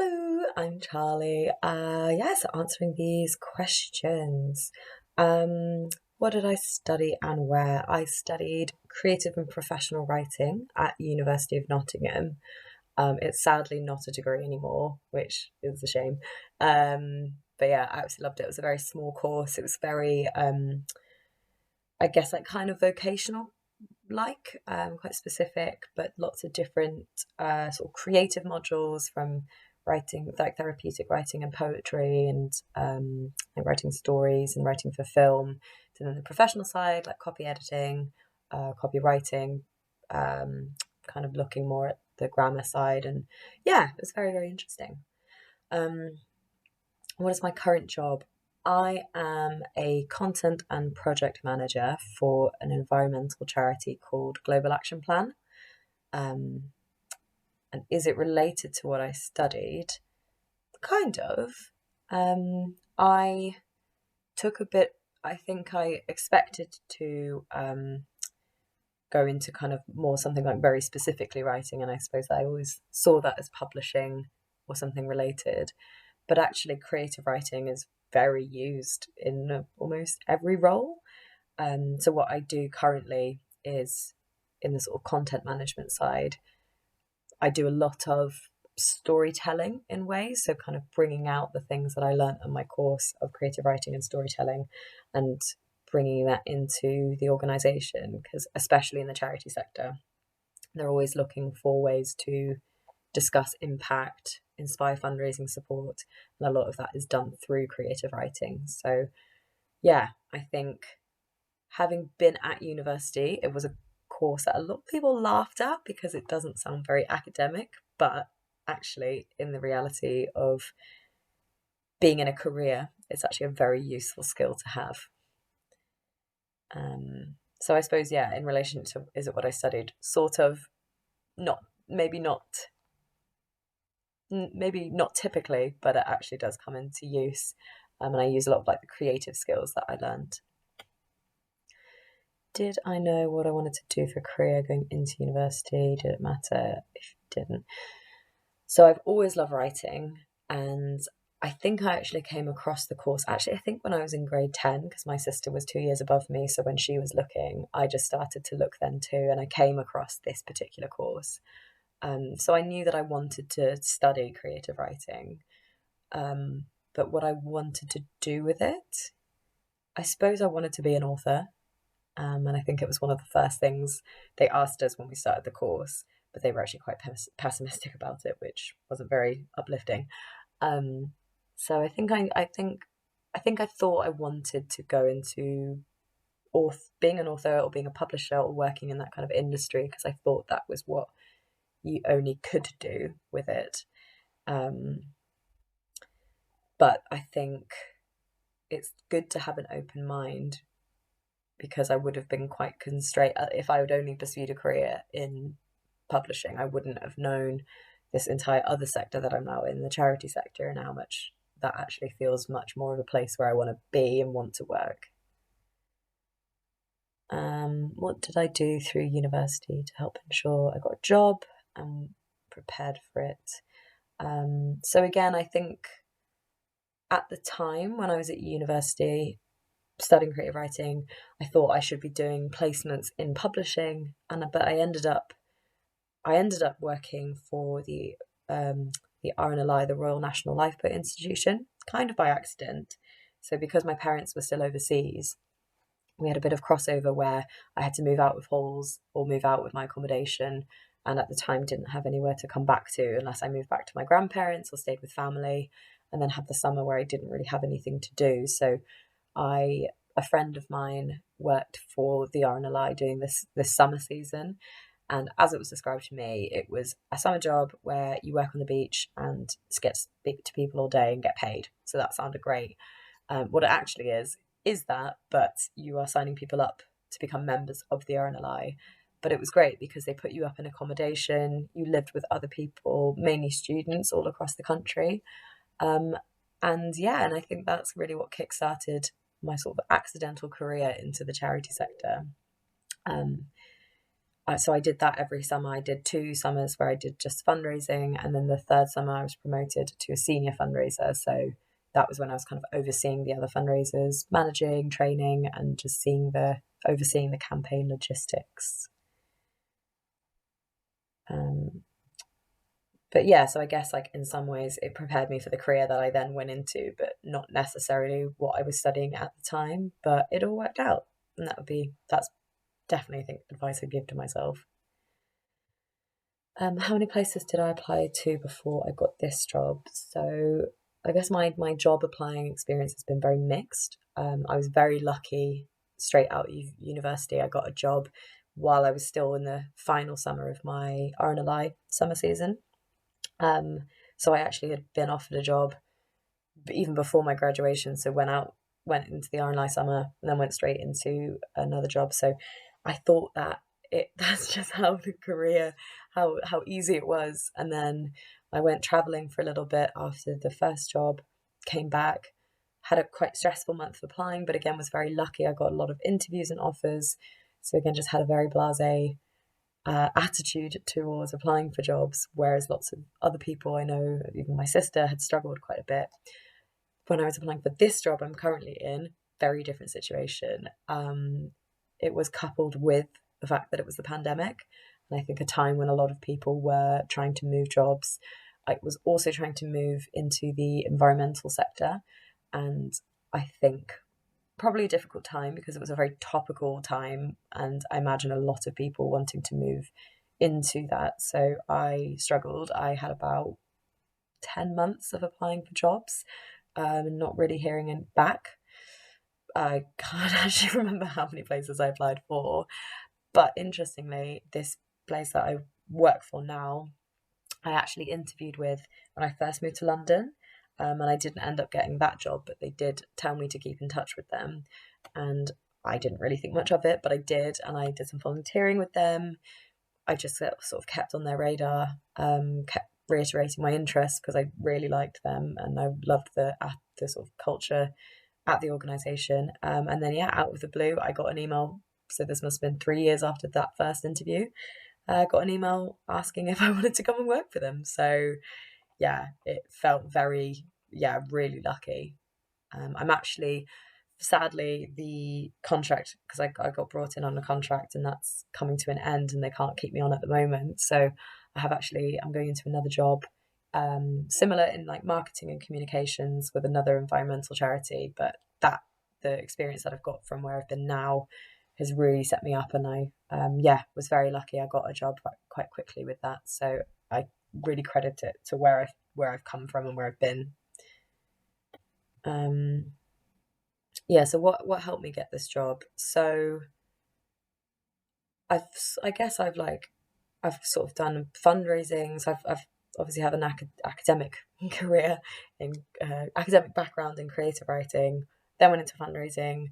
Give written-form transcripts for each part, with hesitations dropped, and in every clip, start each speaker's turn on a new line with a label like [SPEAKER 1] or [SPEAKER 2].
[SPEAKER 1] Hello, I'm Charlie. So answering these questions. What did I study and where? I studied creative and professional writing at University of Nottingham. It's sadly not a degree anymore, which is a shame. But yeah, I absolutely loved it. It was a very small course. It was very, I guess, like kind of vocational quite specific, but lots of different sort of creative modules from writing, like therapeutic writing and poetry, and like writing stories and writing for film. To then the professional side, like copy editing, copywriting, kind of looking more at the grammar side, and yeah, it was very very interesting. Um, what is my current job? I am a content and project manager for an environmental charity called Global Action Plan. Um, and is it related to what I studied? Kind of. I took a bit, I think I expected to go into kind of more something like very specifically writing, and I suppose I always saw that as publishing or something related. But actually, creative writing is very used in almost every role. So what I do currently is in the sort of content management side, I do a lot of storytelling in ways, so kind of bringing out the things that I learned in my course of creative writing and storytelling and bringing that into the organization, because especially in the charity sector, they're always looking for ways to discuss impact, inspire fundraising support, and a lot of that is done through creative writing. So yeah, I think having been at university, it was a course that a lot of people laughed at because it doesn't sound very academic, but actually, in the reality of being in a career, it's actually a very useful skill to have. So I suppose, yeah, in relation to is it what I studied? Sort of, not maybe not maybe not typically, but it actually does come into use. And I use a lot of like the creative skills that I learned. Did I know what I wanted to do for a career going into university? Did it matter if it didn't? So I've always loved writing, and I think I actually came across the course. Actually, I think when I was in grade 10, because my sister was 2 years above me. So when she was looking, I just started to look then too, and I came across this particular course. So I knew that I wanted to study creative writing, but what I wanted to do with it, I suppose I wanted to be an author. And I think it was one of the first things they asked us when we started the course, but they were actually quite pessimistic about it, which wasn't very uplifting. So I thought I wanted to go into being an author or being a publisher or working in that kind of industry, because I thought that was what you only could do with it. But I think it's good to have an open mind, because I would have been quite constrained if I would only pursued a career in publishing. I wouldn't have known this entire other sector that I'm now in, the charity sector, and how much that actually feels much more of a place where I want to be and want to work. What did I do through university to help ensure I got a job and prepared for it? So again, I think at the time when I was at university studying creative writing, I thought I should be doing placements in publishing, but I ended up working for the RNLI, the Royal National Lifeboat Institution, kind of by accident. So because my parents were still overseas, we had a bit of crossover where I had to move out with halls or move out with my accommodation, and at the time didn't have anywhere to come back to unless I moved back to my grandparents or stayed with family, and then had the summer where I didn't really have anything to do. So a friend of mine worked for the RNLI doing this summer season, and as it was described to me, it was a summer job where you work on the beach and get to speak to people all day and get paid. So that sounded great. What it actually is that, but you are signing people up to become members of the RNLI. But it was great because they put you up in accommodation. You lived with other people, mainly students all across the country. And yeah, and I think that's really what kickstarted my sort of accidental career into the charity sector. So I did that every summer. I did 2 summers where I did just fundraising, and then the third summer I was promoted to a senior fundraiser. So that was when I was kind of overseeing the other fundraisers, managing, training, and just overseeing the campaign logistics. But yeah, so I guess like in some ways it prepared me for the career that I then went into, but not necessarily what I was studying at the time. But it all worked out, and that's definitely, I think, advice I'd give to myself. How many places did I apply to before I got this job? So I guess my job applying experience has been very mixed. I was very lucky. Straight out of university, I got a job while I was still in the final summer of my RNLI summer season. So I actually had been offered a job even before my graduation. So went into the RNLI summer, and then went straight into another job. So I thought that that's just how the career, how easy it was. And then I went traveling for a little bit after the first job, came back, had a quite stressful month of applying, but again was very lucky. I got a lot of interviews and offers. So again, just had a very blasé attitude towards applying for jobs, whereas lots of other people I know, even my sister, had struggled quite a bit. When I was applying for this job I'm currently in, very different situation. It was coupled with the fact that it was the pandemic, and I think a time when a lot of people were trying to move jobs. I was also trying to move into the environmental sector, and I think probably a difficult time because it was a very topical time, and I imagine a lot of people wanting to move into that. So I struggled. I had about 10 months of applying for jobs, not really hearing it back. I can't actually remember how many places I applied for, but interestingly, this place that I work for now, I actually interviewed with when I first moved to London. And I didn't end up getting that job, but they did tell me to keep in touch with them. And I didn't really think much of it, but I did. And I did some volunteering with them. I just sort of kept on their radar, kept reiterating my interest because I really liked them and I loved the sort of culture at the organisation. And then, yeah, out of the blue, I got an email. So this must have been 3 years after that first interview. I got an email asking if I wanted to come and work for them. So, yeah, it felt really lucky. I'm actually, sadly, the contract, because I got brought in on a contract and that's coming to an end and they can't keep me on at the moment. So I'm going into another job, similar in like marketing and communications with another environmental charity. But the experience that I've got from where I've been now has really set me up. And I, was very lucky. I got a job quite quickly with that. So I really credit it to where I've come from and where I've been. So what helped me get this job? So I guess I've sort of done fundraising. So I've obviously have an academic career in academic background in creative writing. Then went into fundraising.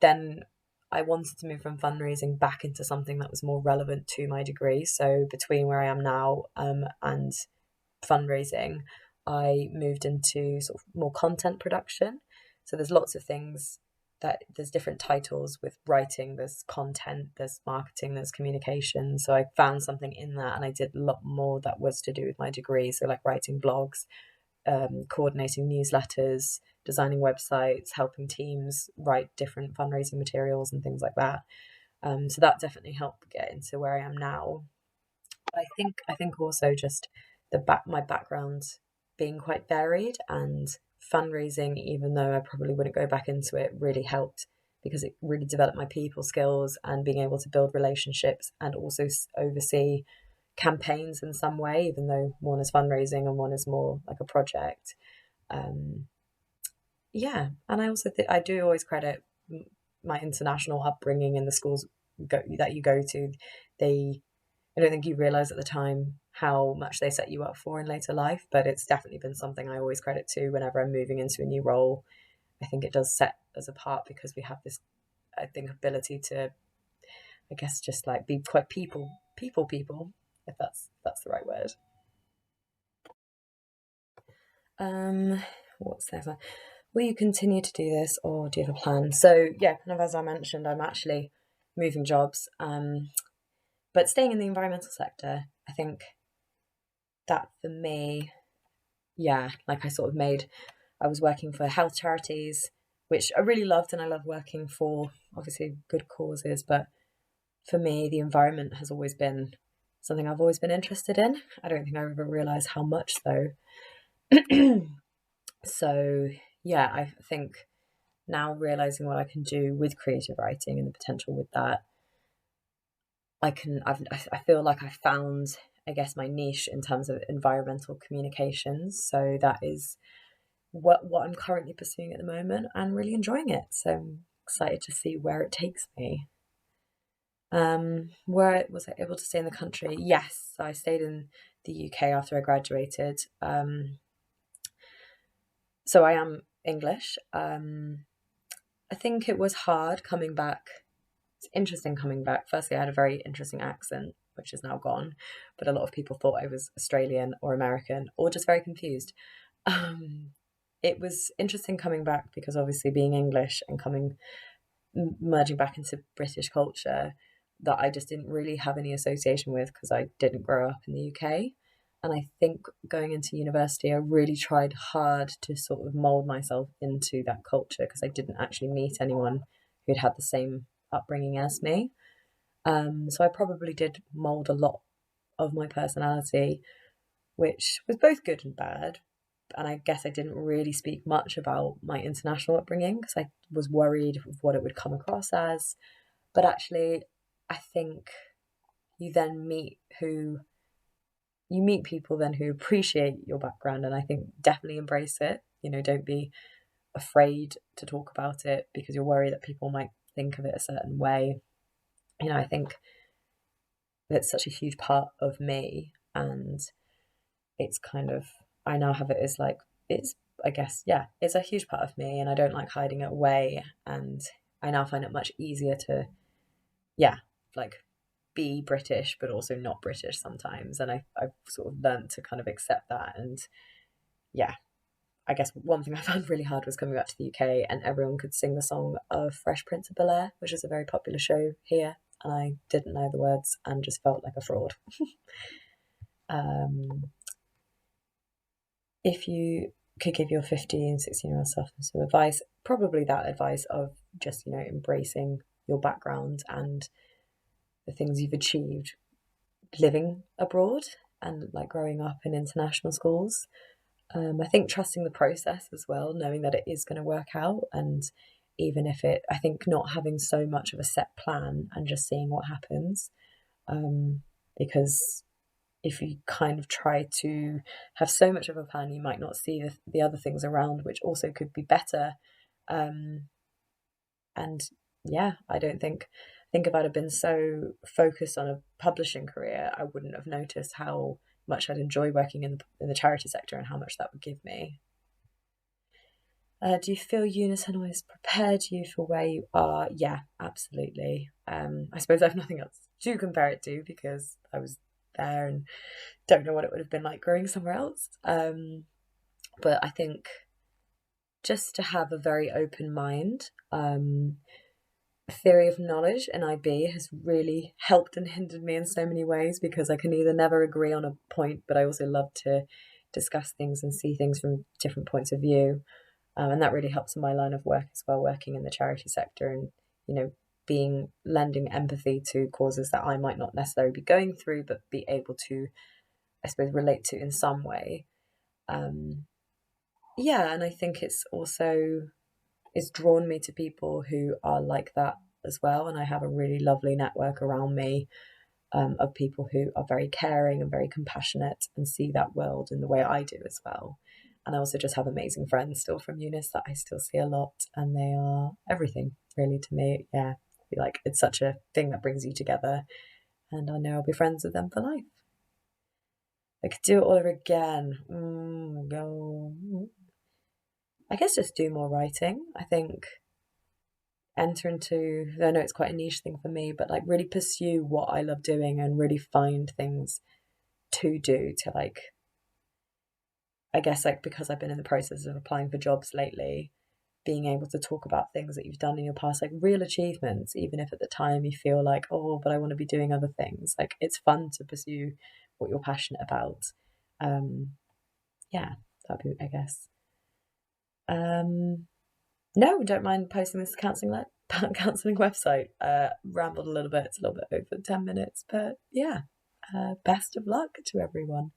[SPEAKER 1] Then I wanted to move from fundraising back into something that was more relevant to my degree. So between where I am now and fundraising, I moved into sort of more content production. So there's lots of things that there's different titles with writing, there's content, there's marketing, there's communication. So I found something in that and I did a lot more that was to do with my degree. So like writing blogs, coordinating newsletters, designing websites, helping teams write different fundraising materials and things like that. So that definitely helped get into where I am now. I think also just my background being quite varied and fundraising, even though I probably wouldn't go back into it, really helped because it really developed my people skills and being able to build relationships and also oversee campaigns in some way, even though one is fundraising and one is more like a project. Um, and I also think I do always credit my international upbringing in the schools that you go to. I don't think you realize at the time how much they set you up for in later life, but it's definitely been something I always credit to whenever I'm moving into a new role. I think it does set us apart because we have this, I think, ability to, I guess, just like be quite people, if that's the right word. What's next? Will you continue to do this, or do you have a plan? So yeah, kind of as I mentioned, I'm actually moving jobs. But staying in the environmental sector, I think that for me, yeah, like I was working for health charities, which I really loved, and I love working for obviously good causes. But for me, the environment has always been something I've always been interested in. I don't think I ever realised how much though. So yeah, I think now realising what I can do with creative writing and the potential with that, I feel like I found, I guess, my niche in terms of environmental communications. So that is what I'm currently pursuing at the moment and really enjoying it. So I'm excited to see where it takes me. Where was I able to stay in the country? Yes, I stayed in the UK after I graduated. So I am English. I think it was hard coming back. It's interesting coming back. Firstly, I had a very interesting accent, which is now gone, but a lot of people thought I was Australian or American or just very confused. Um, it was interesting coming back because obviously being English and merging back into British culture that I just didn't really have any association with because I didn't grow up in the UK. And I think going into university, I really tried hard to sort of mold myself into that culture because I didn't actually meet anyone who'd had the same upbringing as me. So I probably did mold a lot of my personality, which was both good and bad. And I guess I didn't really speak much about my international upbringing because I was worried of what it would come across as. But actually, I think you then meet people then who appreciate your background, and I think definitely embrace it. Don't be afraid to talk about it because you're worried that people might think of it a certain way. I think that's such a huge part of me, and it's kind of, I now have it as like, it's, I guess, yeah, it's a huge part of me, and I don't like hiding it away. And I now find it much easier to, yeah, like be British, but also not British sometimes. And I've sort of learned to kind of accept that. And yeah, I guess one thing I found really hard was coming back to the UK and everyone could sing the song of Fresh Prince of Bel-Air, which is a very popular show here. And I didn't know the words and just felt like a fraud. If you could give your 15, 16-year-old self some advice, probably that advice of just, embracing your background and the things you've achieved living abroad and like growing up in international schools. I think trusting the process as well, knowing that it is going to work out. And even if I think not having so much of a set plan and just seeing what happens. Because if you kind of try to have so much of a plan, you might not see the other things around, which also could be better. And yeah, I think if I'd have been so focused on a publishing career, I wouldn't have noticed how much I'd enjoy working in the charity sector and how much that would give me. Do you feel Unison always prepared you for where you are? Yeah, absolutely. I suppose I have nothing else to compare it to because I was there and don't know what it would have been like growing somewhere else. But I think just to have a very open mind. Theory of knowledge in IB has really helped and hindered me in so many ways because I can either never agree on a point, but I also love to discuss things and see things from different points of view. And that really helps in my line of work as well, working in the charity sector and, lending empathy to causes that I might not necessarily be going through, but be able to, I suppose, relate to in some way. Yeah, and I think it's drawn me to people who are like that as well. And I have a really lovely network around me of people who are very caring and very compassionate and see that world in the way I do as well. And I also just have amazing friends still from Eunice that I still see a lot, and they are everything really to me. Yeah, I feel like it's such a thing that brings you together, and I know I'll be friends with them for life. I could do it all over again. I guess just do more writing. I think enter into, I know it's quite a niche thing for me, but like really pursue what I love doing and really find things to do to I guess because I've been in the process of applying for jobs lately, being able to talk about things that you've done in your past, like real achievements, even if at the time you feel like, oh, but I want to be doing other things. Like it's fun to pursue what you're passionate about. Yeah, that'd be, I guess. No, don't mind posting this counselling website. Rambled a little bit. It's a little bit over 10 minutes, but yeah. Best of luck to everyone.